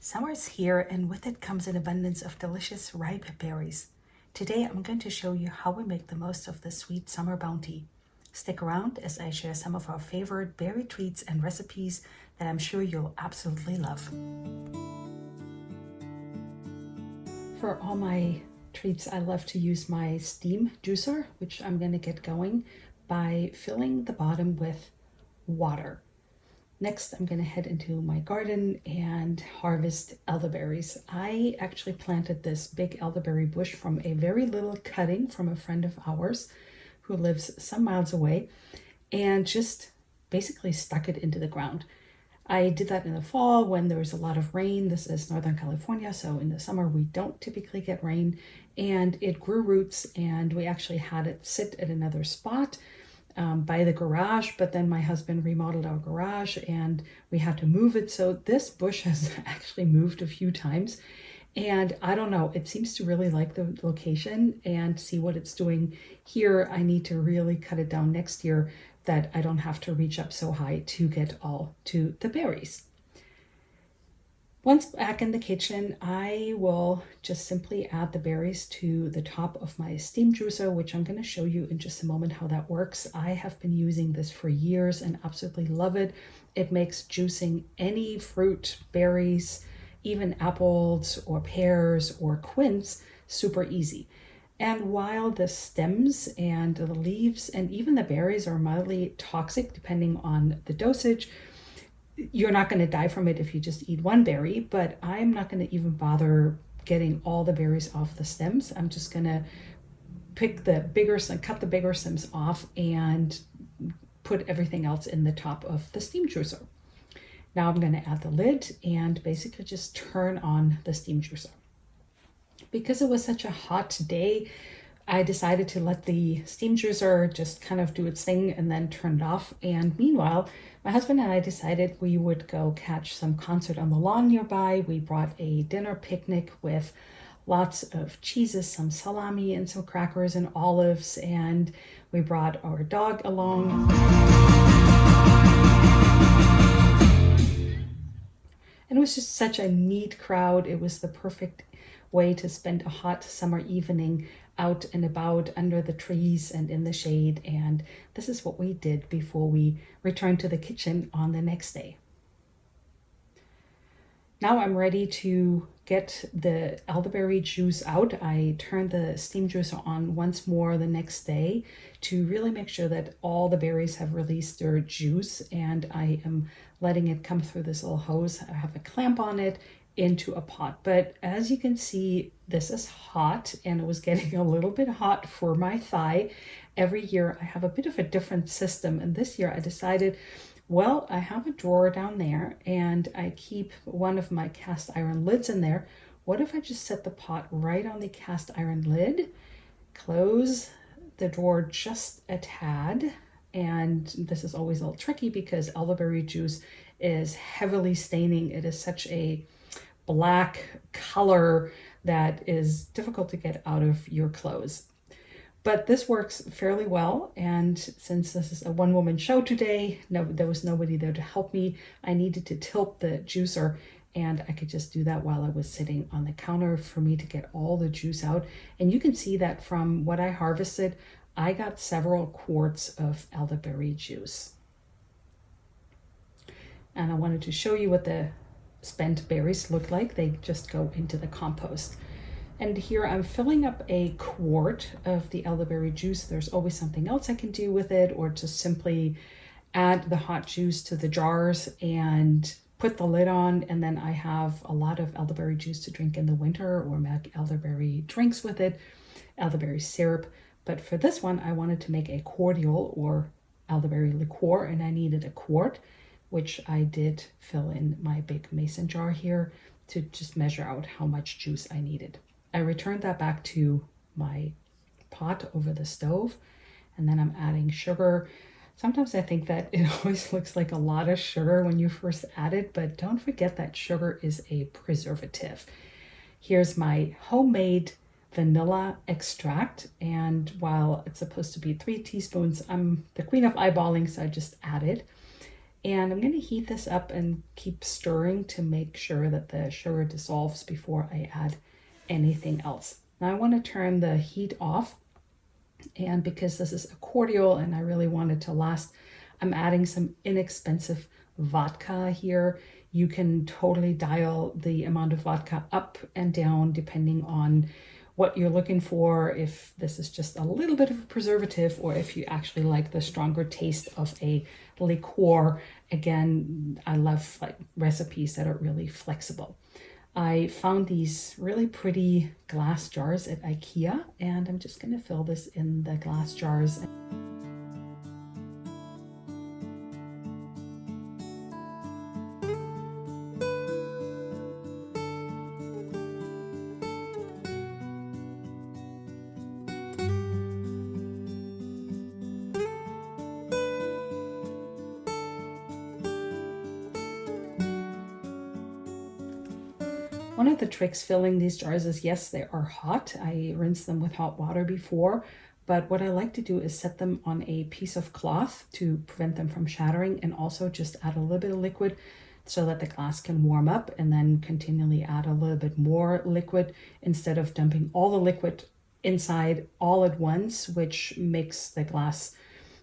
Summer's here, and with it comes an abundance of delicious ripe berries. Today I'm going to show you how we make the most of this sweet summer bounty. Stick around as I share some of our favorite berry treats and recipes that I'm sure you'll absolutely love. For all my treats, I love to use my steam juicer, which I'm going to get going by filling the bottom with water. Next, I'm going to head into my garden and harvest elderberries. I actually planted this big elderberry bush from a very little cutting from a friend of ours who lives some miles away, and just basically stuck it into the ground. I did that in the fall when there was a lot of rain. This is Northern California, so in the summer we don't typically get rain, and it grew roots, and we actually had it sit at another spot by the garage, but then my husband remodeled our garage and we had to move it. So this bush has actually moved a few times, and I don't know, it seems to really like the location and see what it's doing here. I need to really cut it down next year that I don't have to reach up so high to get all to the berries. Once back in the kitchen, I will just simply add the berries to the top of my steam juicer, which I'm going to show you in just a moment how that works. I have been using this for years and absolutely love it. It makes juicing any fruit, berries, even apples or pears or quince super easy. And while the stems and the leaves and even the berries are mildly toxic depending on the dosage, you're not going to die from it if you just eat one berry, but I'm not going to even bother getting all the berries off the stems. I'm just going to pick the bigger, cut the bigger stems off and put everything else in the top of the steam juicer. Now I'm going to add the lid and basically just turn on the steam juicer. Because it was such a hot day, I decided to let the steam juicer just kind of do its thing and then turn it off. And meanwhile, my husband and I decided we would go catch some concert on the lawn nearby. We brought a dinner picnic with lots of cheeses, some salami and some crackers and olives, and we brought our dog along. And it was just such a neat crowd. It was the perfect way to spend a hot summer evening out and about under the trees and in the shade. And this is what we did before we returned to the kitchen on the next day. Now I'm ready to get the elderberry juice out. I turned the steam juicer on once more the next day to really make sure that all the berries have released their juice, and I am letting it come through this little hose. I have a clamp on it into a pot. But as you can see, this is hot, and it was getting a little bit hot for my thigh. Every year I have a bit of a different system, and this year I decided, well, I have a drawer down there and I keep one of my cast iron lids in there. What if I just set the pot right on the cast iron lid, close the drawer just a tad, and this is always a little tricky because elderberry juice is heavily staining. It is such a black color that is difficult to get out of your clothes. But this works fairly well, and since this is a one-woman show today, there was nobody there to help me. I needed to tilt the juicer, and I could just do that while I was sitting on the counter for me to get all the juice out. And you can see that from what I harvested, I got several quarts of elderberry juice. And I wanted to show you what the spent berries look like. They just go into the compost. And here I'm filling up a quart of the elderberry juice. There's always something else I can do with it, or just simply add the hot juice to the jars and put the lid on, and then I have a lot of elderberry juice to drink in the winter or make elderberry drinks with it, elderberry syrup. But for this one, I wanted to make a cordial or elderberry liqueur, and I needed a quart, which I did fill in my big mason jar here to just measure out how much juice I needed. I returned that back to my pot over the stove, and then I'm adding sugar. Sometimes I think that it always looks like a lot of sugar when you first add it, but don't forget that sugar is a preservative. Here's my homemade vanilla extract, and while it's supposed to be 3 teaspoons, I'm the queen of eyeballing, so I just added. And I'm going to heat this up and keep stirring to make sure that the sugar dissolves before I add anything else. Now I want to turn the heat off, and because this is a cordial and I really want it to last, I'm adding some inexpensive vodka here. You can totally dial the amount of vodka up and down depending on what you're looking for, if this is just a little bit of a preservative or if you actually like the stronger taste of a liqueur. Again, I love like recipes that are really flexible. I found these really pretty glass jars at IKEA, and I'm just going to fill this in the glass jars. One of the tricks filling these jars is, yes, they are hot. I rinsed them with hot water before, but what I like to do is set them on a piece of cloth to prevent them from shattering, and also just add a little bit of liquid so that the glass can warm up, and then continually add a little bit more liquid instead of dumping all the liquid inside all at once, which makes the glass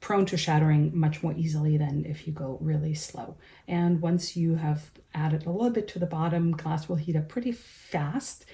prone to shattering much more easily than if you go really slow. And once you have added a little bit to the bottom, glass will heat up pretty fast.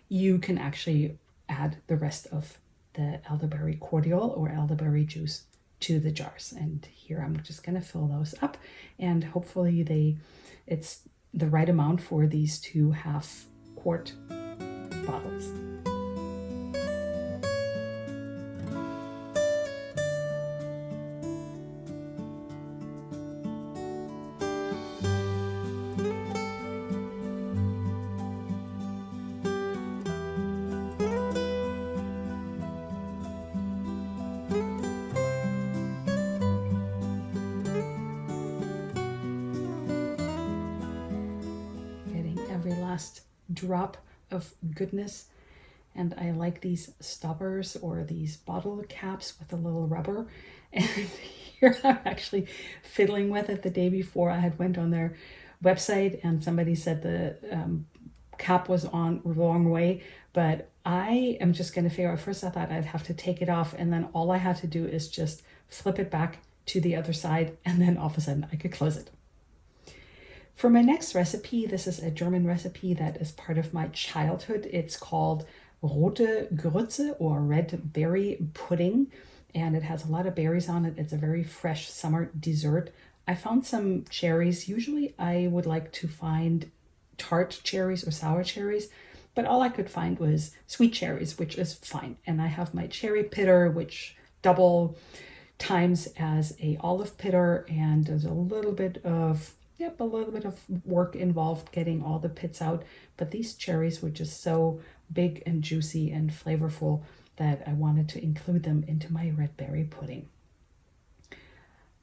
You can actually add the rest of the elderberry cordial or elderberry juice to the jars. And here I'm just going to fill those up, and hopefully it's the right amount for these 2 half-quart bottles. Every last drop of goodness. And I like these stoppers or these bottle caps with a little rubber. And here I'm actually fiddling with it. The day before I had went on their website and somebody said the cap was on the wrong way, but I am just going to figure out, first I thought I'd have to take it off, and then all I had to do is just flip it back to the other side, and then all of a sudden I could close it. For my next recipe, this is a German recipe that is part of my childhood. It's called Rote Grütze, or red berry pudding, and it has a lot of berries on it. It's a very fresh summer dessert. I found some cherries. Usually I would like to find tart cherries or sour cherries, but all I could find was sweet cherries, which is fine. And I have my cherry pitter, which double times as a olive pitter, and there's a little bit of work involved getting all the pits out, but these cherries were just so big and juicy and flavorful that I wanted to include them into my red berry pudding.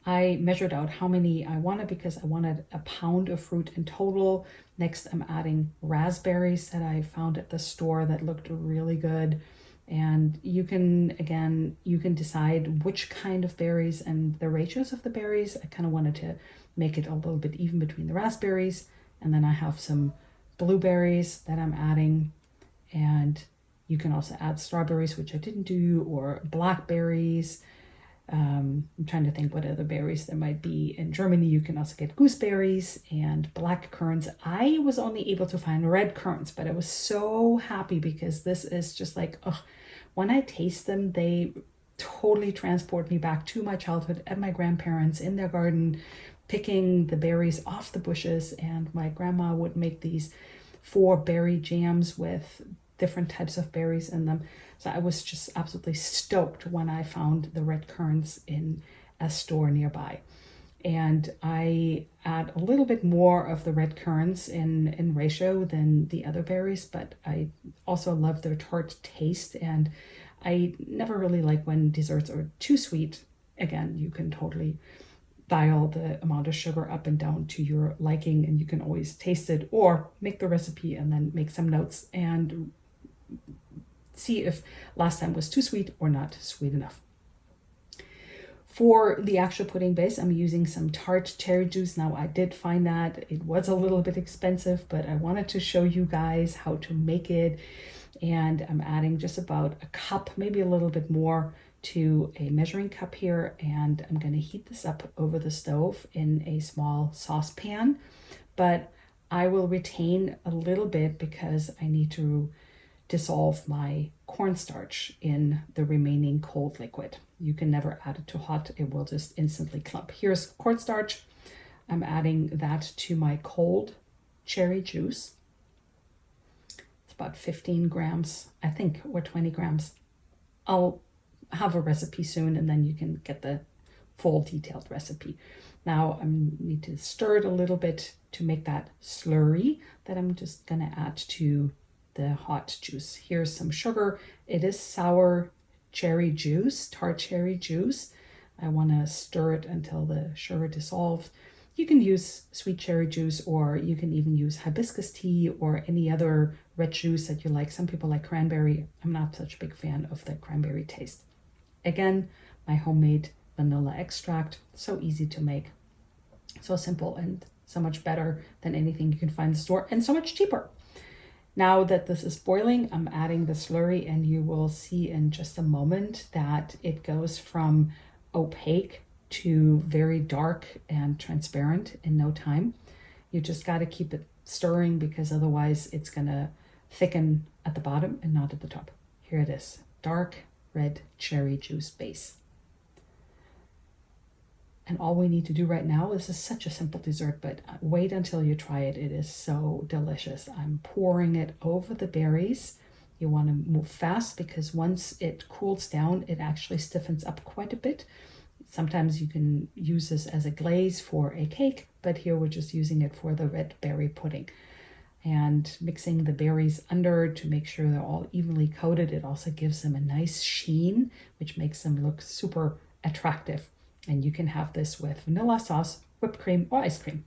I measured out how many I wanted because I wanted a pound of fruit in total. Next, I'm adding raspberries that I found at the store that looked really good. And you can decide which kind of berries and the ratios of the berries. I kind of wanted to make it a little bit even between the raspberries. And then I have some blueberries that I'm adding. And you can also add strawberries, which I didn't do, or blackberries. I'm trying to think what other berries there might be. In Germany, you can also get gooseberries and black currants. I was only able to find red currants, but I was so happy because this is just like, when I taste them, they totally transport me back to my childhood at my grandparents in their garden, picking the berries off the bushes. And my grandma would make these 4 berry jams with different types of berries in them. So I was just absolutely stoked when I found the red currants in a store nearby. And I add a little bit more of the red currants in ratio than the other berries, but I also love their tart taste. And I never really like when desserts are too sweet. Again, you can totally dial the amount of sugar up and down to your liking, and you can always taste it or make the recipe and then make some notes and see if last time was too sweet or not sweet enough. For the actual pudding base, I'm using some tart cherry juice. Now, I did find that it was a little bit expensive, but I wanted to show you guys how to make it. And I'm adding just about a cup, maybe a little bit more, to a measuring cup here. And I'm going to heat this up over the stove in a small saucepan. But I will retain a little bit because I need to dissolve my cornstarch in the remaining cold liquid. You can never add it to hot, it will just instantly clump. Here's cornstarch. I'm adding that to my cold cherry juice. It's about 15 grams, I think, or 20 grams. I'll have a recipe soon and then you can get the full detailed recipe. Now I need to stir it a little bit to make that slurry that I'm just gonna add to the hot juice. Here's some sugar. It is sour cherry juice, tart cherry juice. I want to stir it until the sugar dissolves. You can use sweet cherry juice, or you can even use hibiscus tea or any other red juice that you like. Some people like cranberry. I'm not such a big fan of the cranberry taste. Again, my homemade vanilla extract. So easy to make. So simple and so much better than anything you can find in the store, and so much cheaper. Now that this is boiling, I'm adding the slurry, and you will see in just a moment that it goes from opaque to very dark and transparent in no time. You just got to keep it stirring because otherwise it's going to thicken at the bottom and not at the top. Here it is, dark red cherry juice base. And all we need to do right now, this is such a simple dessert, but wait until you try it. It is so delicious. I'm pouring it over the berries. You want to move fast because once it cools down, it actually stiffens up quite a bit. Sometimes you can use this as a glaze for a cake, but here we're just using it for the red berry pudding. And mixing the berries under to make sure they're all evenly coated. It also gives them a nice sheen, which makes them look super attractive. And you can have this with vanilla sauce, whipped cream, or ice cream.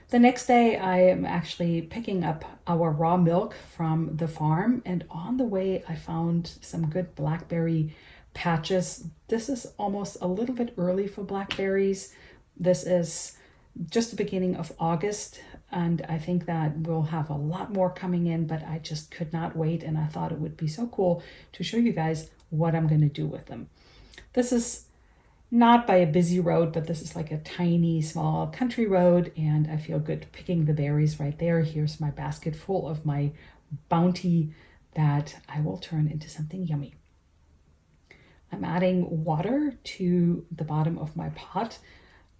The next day, I am actually picking up our raw milk from the farm. And on the way, I found some good blackberry patches. This is almost a little bit early for blackberries. This is just the beginning of August. And I think that we'll have a lot more coming in, but I just could not wait. And I thought it would be so cool to show you guys what I'm going to do with them. This is not by a busy road, but this is like a tiny, small country road, and I feel good picking the berries right there. Here's my basket full of my bounty that I will turn into something yummy. I'm adding water to the bottom of my pot.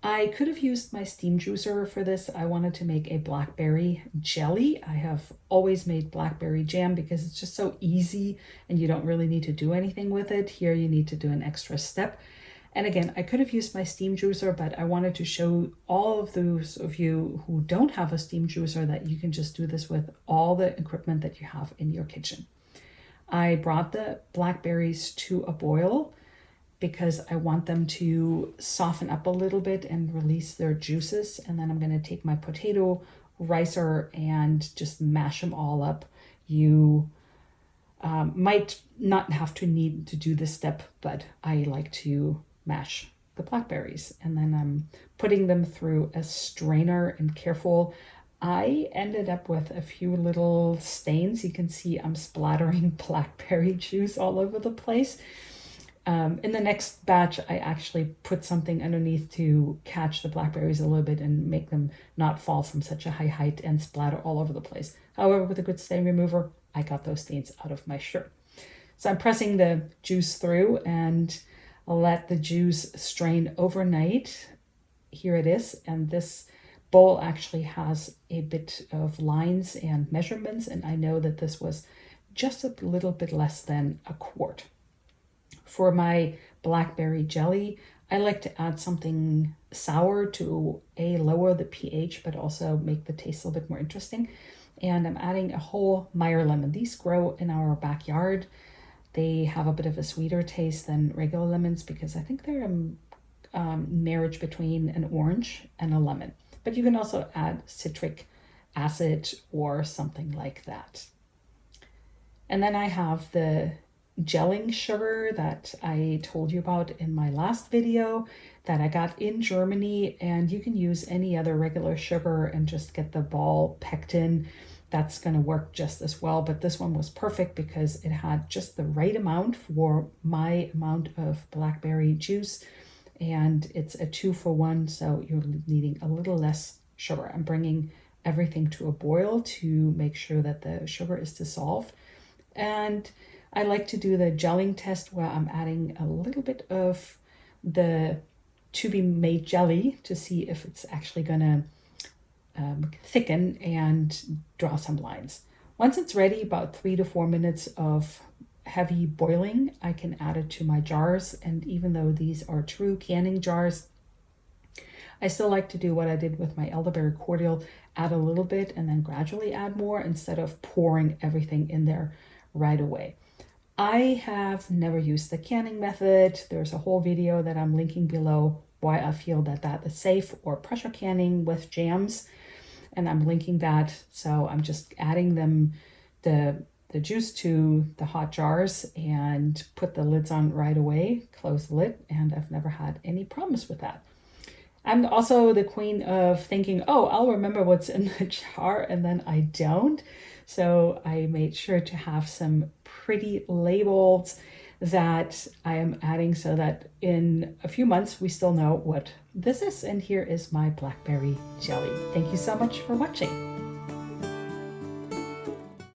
I could have used my steam juicer for this. I wanted to make a blackberry jelly. I have always made blackberry jam because it's just so easy and you don't really need to do anything with it. Here you need to do an extra step. And again, I could have used my steam juicer, but I wanted to show all of those of you who don't have a steam juicer that you can just do this with all the equipment that you have in your kitchen. I brought the blackberries to a boil because I want them to soften up a little bit and release their juices. And then I'm going to take my potato ricer and just mash them all up. You might not have to need to do this step, but I like to mash the blackberries, and then I'm putting them through a strainer and careful. I ended up with a few little stains. You can see I'm splattering blackberry juice all over the place. In the next batch, I actually put something underneath to catch the blackberries a little bit and make them not fall from such a high height and splatter all over the place. However, with a good stain remover, I got those stains out of my shirt. So I'm pressing the juice through and I'll let the juice strain overnight. Here it is. And this bowl actually has a bit of lines and measurements. And I know that this was just a little bit less than a quart. For my blackberry jelly, I like to add something sour to lower the pH, but also make the taste a little bit more interesting. And I'm adding a whole Meyer lemon. These grow in our backyard. They have a bit of a sweeter taste than regular lemons because I think they're a marriage between an orange and a lemon. But you can also add citric acid or something like that. And then I have the gelling sugar that I told you about in my last video that I got in Germany, and you can use any other regular sugar and just get the ball pectin. That's going to work just as well, but this one was perfect because it had just the right amount for my amount of blackberry juice, and it's a 2-for-1, so you're needing a little less sugar. I'm bringing everything to a boil to make sure that the sugar is dissolved, and I like to do the gelling test where I'm adding a little bit of the to-be-made jelly to see if it's actually gonna thicken and draw some lines. Once it's ready, about 3 to 4 minutes of heavy boiling, I can add it to my jars. And even though these are true canning jars, I still like to do what I did with my Elderberry Cordial, add a little bit and then gradually add more instead of pouring everything in there right away. I have never used the canning method. There's a whole video that I'm linking below why I feel that that is safe, or pressure canning with jams, and I'm linking that. So I'm just adding them, the juice to the hot jars, and put the lids on right away, close the lid, and I've never had any problems with that. I'm also the queen of thinking, oh, I'll remember what's in the jar, and then I don't. So I made sure to have some pretty labels that I am adding so that in a few months we still know what this is. And here is my blackberry jelly. Thank you so much for watching.